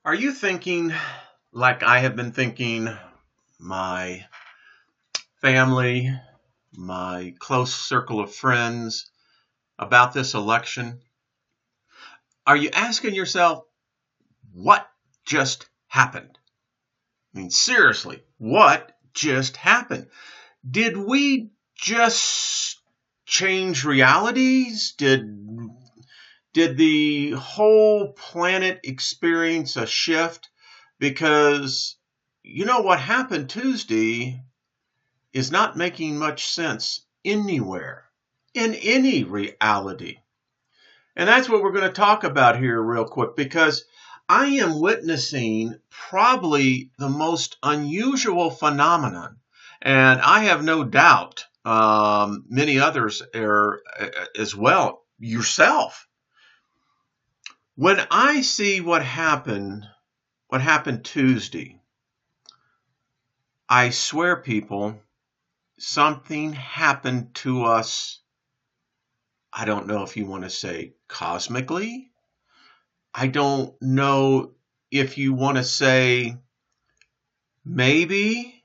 Are you thinking like I have been thinking, my family, my close circle of friends, about this election? Are you asking yourself, what just happened? I mean, seriously, what just happened? Did we just change realities? Did the whole planet experience a shift? Because you know what happened Tuesday is not making much sense anywhere, in any reality. And that's what we're going to talk about here real quick, because I am witnessing probably the most unusual phenomenon. And I have no doubt many others are as well, yourself. When I see what happened Tuesday, I swear, people, something happened to us. I don't know if you want to say cosmically. I don't know if you want to say maybe,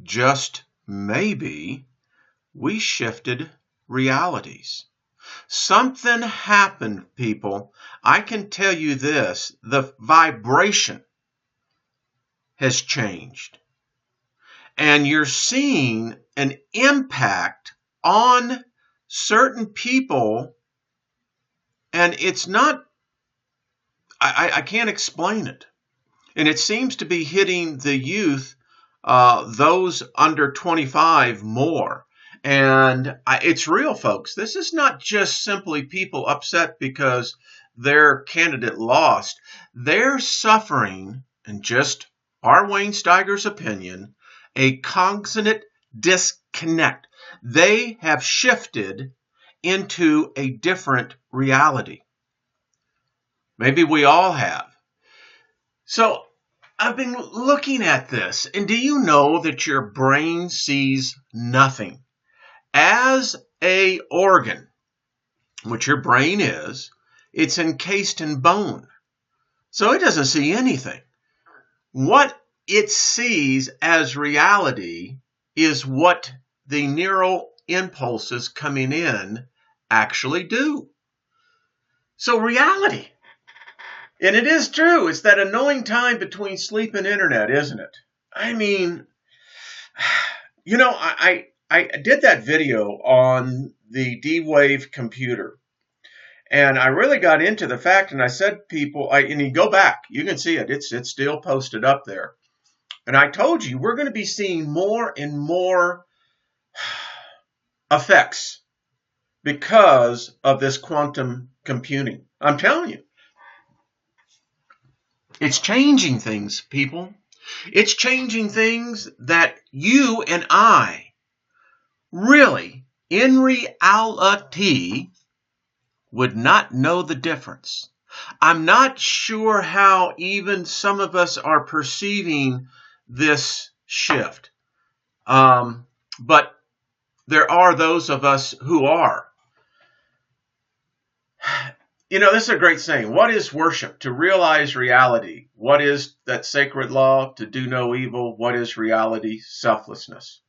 just maybe, we shifted realities. Something happened, people. I can tell you this, the vibration has changed. And you're seeing an impact on certain people, and it's not, I can't explain it. And it seems to be hitting the youth, those under 25 more. And it's real, folks. This is not just simply people upset because their candidate lost. They're suffering, in just our Wayne Steiger's opinion, a cognitive disconnect. They have shifted into a different reality. Maybe we all have. So I've been looking at this, and do you know that your brain sees nothing? As a organ, which your brain is, it's encased in bone. So it doesn't see anything. What it sees as reality is what the neural impulses coming in actually do. So reality. And it is true. It's that annoying time between sleep and internet, isn't it? I mean, you know, I did that video on the D-Wave computer. And I really got into the fact, and I said, people, and you go back, you can see it. It's still posted up there. And I told you, we're going to be seeing more and more effects because of this quantum computing. I'm telling you. It's changing things, people. It's changing things that you and I really, in reality, would not know the difference. I'm not sure how even some of us are perceiving this shift. But there are those of us who are. You know, this is a great saying. What is worship? To realize reality. What is that sacred law? To do no evil. What is reality? Selflessness.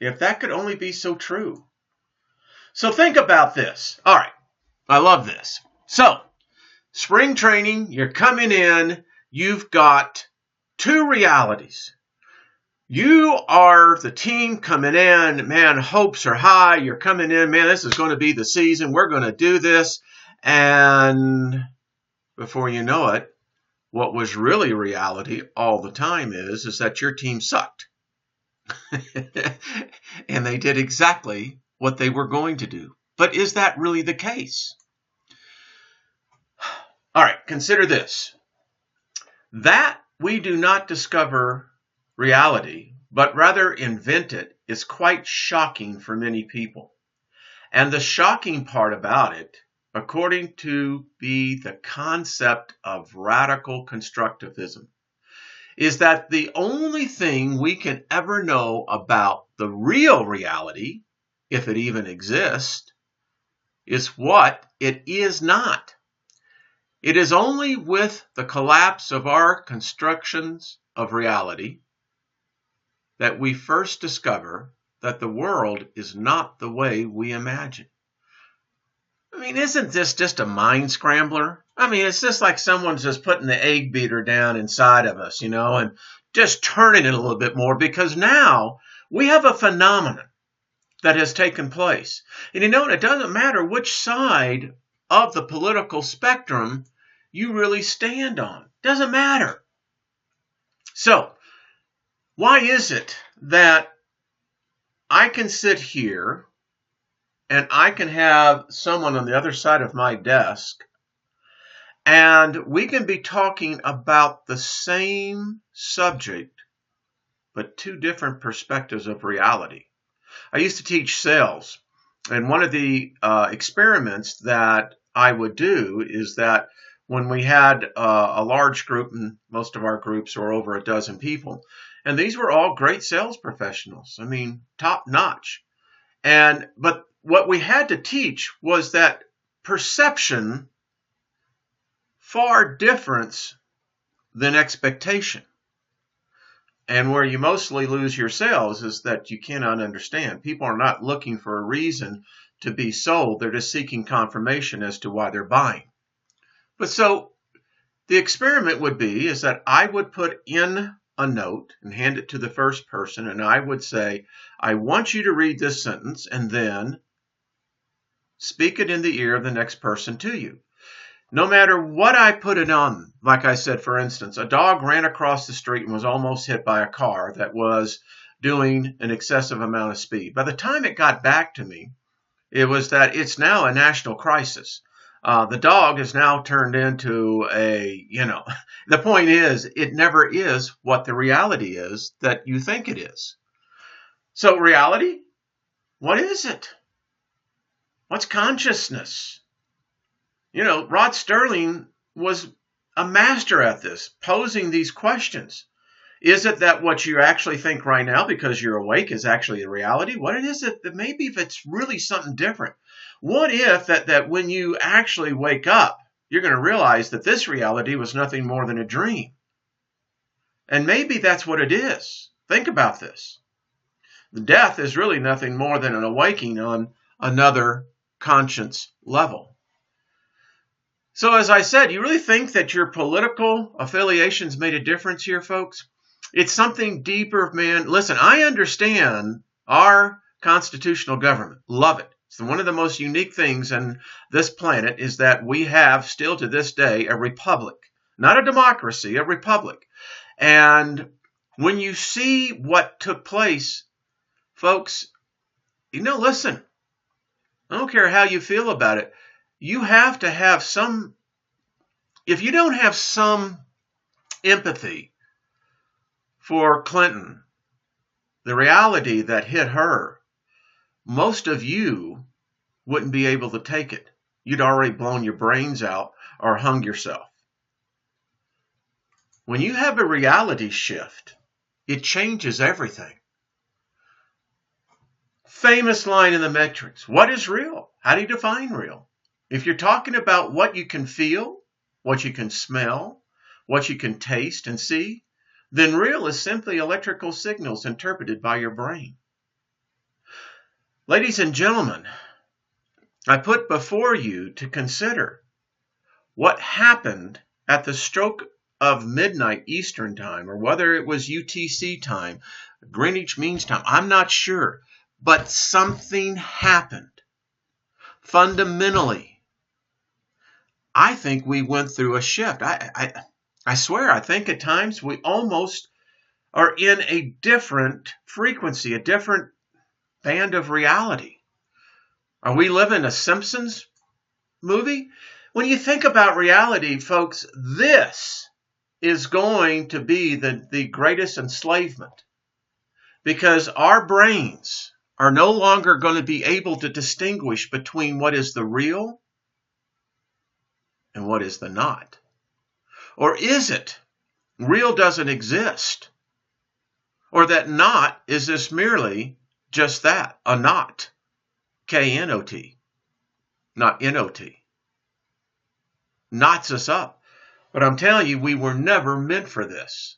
If that could only be so true. So think about this. All right. I love this. So, spring training, you're coming in. You've got two realities. You are the team coming in. Man, hopes are high. You're coming in. Man, this is going to be the season. We're going to do this. And before you know it, what was really reality all the time is that your team sucked. And they did exactly what they were going to do. But is that really the case? All right, consider this. That we do not discover reality, but rather invent it, is quite shocking for many people. And the shocking part about it, according to the concept of radical constructivism, is that the only thing we can ever know about the real reality, if it even exists, is what it is not. It is only with the collapse of our constructions of reality that we first discover that the world is not the way we imagine. I mean, isn't this just a mind scrambler? I mean, it's just like someone's just putting the egg beater down inside of us, and just turning it a little bit more, because now we have a phenomenon that has taken place. And it doesn't matter which side of the political spectrum you really stand on. It doesn't matter. So, why is it that I can sit here and I can have someone on the other side of my desk and we can be talking about the same subject, but two different perspectives of reality? I used to teach sales, and one of the experiments that I would do is that when we had a large group, and most of our groups were over a dozen people, and these were all great sales professionals. I mean, top notch. But what we had to teach was that perception far different than expectation. And where you mostly lose your sales is that you cannot understand. People are not looking for a reason to be sold. They're just seeking confirmation as to why they're buying. But so the experiment would be is that I would put in a note and hand it to the first person, and I would say, I want you to read this sentence and then speak it in the ear of the next person to you. No matter what I put it on, like I said, for instance, a dog ran across the street and was almost hit by a car that was doing an excessive amount of speed. By the time it got back to me, it was that it's now a national crisis. The dog is now turned into the point is, it never is what the reality is that you think it is. So reality, what is it? What's consciousness? Rod Sterling was a master at this, posing these questions. Is it that what you actually think right now because you're awake is actually the reality? What is it that maybe if it's really something different? What if that when you actually wake up, you're going to realize that this reality was nothing more than a dream? And maybe that's what it is. Think about this. The death is really nothing more than an awakening on another conscience level. So as I said, you really think that your political affiliations made a difference here, folks? It's something deeper, man. Listen, I understand our constitutional government. Love it. It's one of the most unique things on this planet is that we have still to this day a republic. Not a democracy, a republic. And when you see what took place, folks, listen, I don't care how you feel about it. You have to have if you don't have some empathy for Clinton, the reality that hit her, most of you wouldn't be able to take it. You'd already blown your brains out or hung yourself. When you have a reality shift, it changes everything. Famous line in the Matrix. What is real? How do you define real? If you're talking about what you can feel, what you can smell, what you can taste and see, then real is simply electrical signals interpreted by your brain. Ladies and gentlemen, I put before you to consider what happened at the stroke of midnight Eastern time, or whether it was UTC time, Greenwich Mean Time, I'm not sure, but something happened. Fundamentally, I think we went through a shift. I swear, I think at times we almost are in a different frequency, a different band of reality. Are we living a Simpsons movie? When you think about reality, folks, this is going to be the greatest enslavement, because our brains are no longer going to be able to distinguish between what is the real and what is the not. Or is it real doesn't exist? Or that not is this merely just that, a not, K-N-O-T, not N-O-T. knots us up. But I'm telling you, we were never meant for this.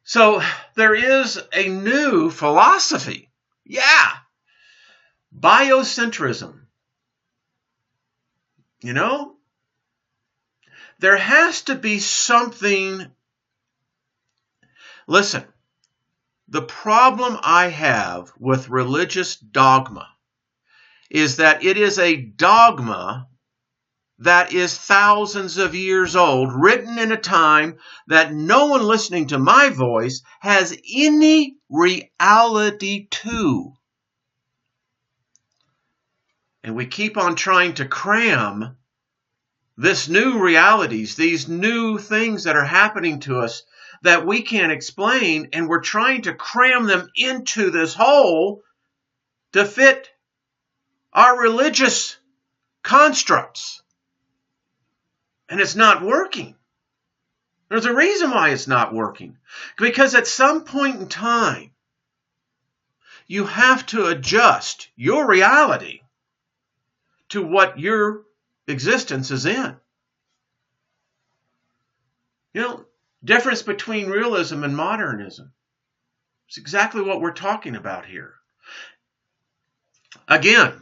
So there is a new philosophy. Yeah. Biocentrism. You know, there has to be something. Listen, the problem I have with religious dogma is that it is a dogma that is thousands of years old, written in a time that no one listening to my voice has any reality to. And we keep on trying to cram this new realities, these new things that are happening to us that we can't explain, and we're trying to cram them into this hole to fit our religious constructs. And it's not working. There's a reason why it's not working. Because at some point in time, you have to adjust your reality to what your existence is in. You know, difference between realism and modernism. It's exactly what we're talking about here. Again,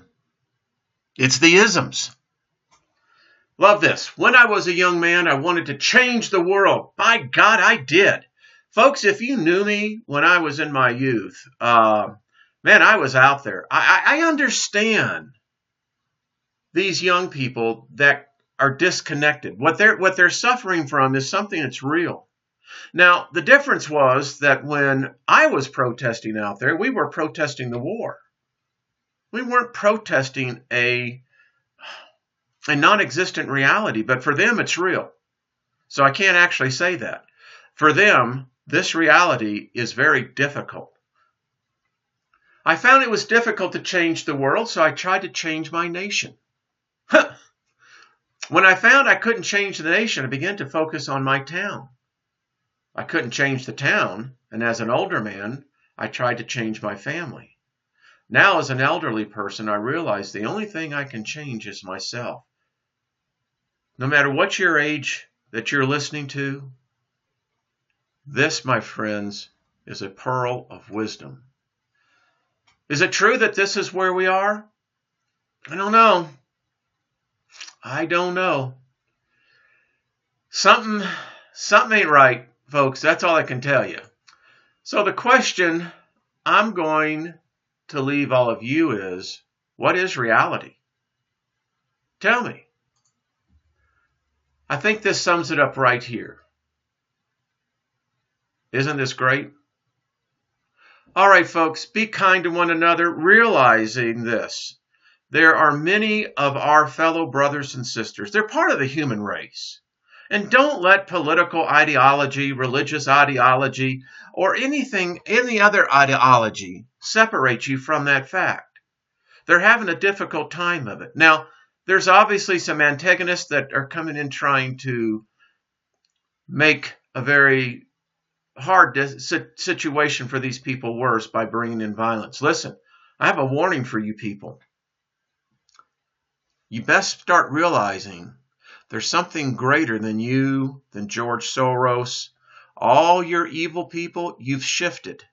it's the isms. Love this. When I was a young man, I wanted to change the world. By God, I did. Folks, if you knew me when I was in my youth, man, I was out there. I understand these young people that are disconnected. What they're suffering from is something that's real. Now, the difference was that when I was protesting out there, we were protesting the war. We weren't protesting a non-existent reality, but for them, it's real. So I can't actually say that. For them, this reality is very difficult. I found it was difficult to change the world, so I tried to change my nation. When I found I couldn't change the nation, I began to focus on my town. I couldn't change the town, and as an older man, I tried to change my family. Now, as an elderly person, I realize the only thing I can change is myself. No matter what your age that you're listening to, this, my friends, is a pearl of wisdom. Is it true that this is where we are? I don't know. I don't know. Something ain't right, folks. That's all I can tell you. So the question I'm going to leave all of you is, what is reality? Tell me. I think this sums it up right here. Isn't this great? All right, folks, be kind to one another, realizing this. There are many of our fellow brothers and sisters. They're part of the human race. And don't let political ideology, religious ideology, or any other ideology separate you from that fact. They're having a difficult time of it. Now, there's obviously some antagonists that are coming in trying to make a very hard situation for these people worse by bringing in violence. Listen, I have a warning for you people. You best start realizing there's something greater than you, than George Soros. All your evil people, you've shifted.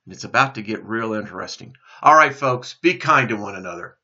And it's about to get real interesting. All right, folks, be kind to one another.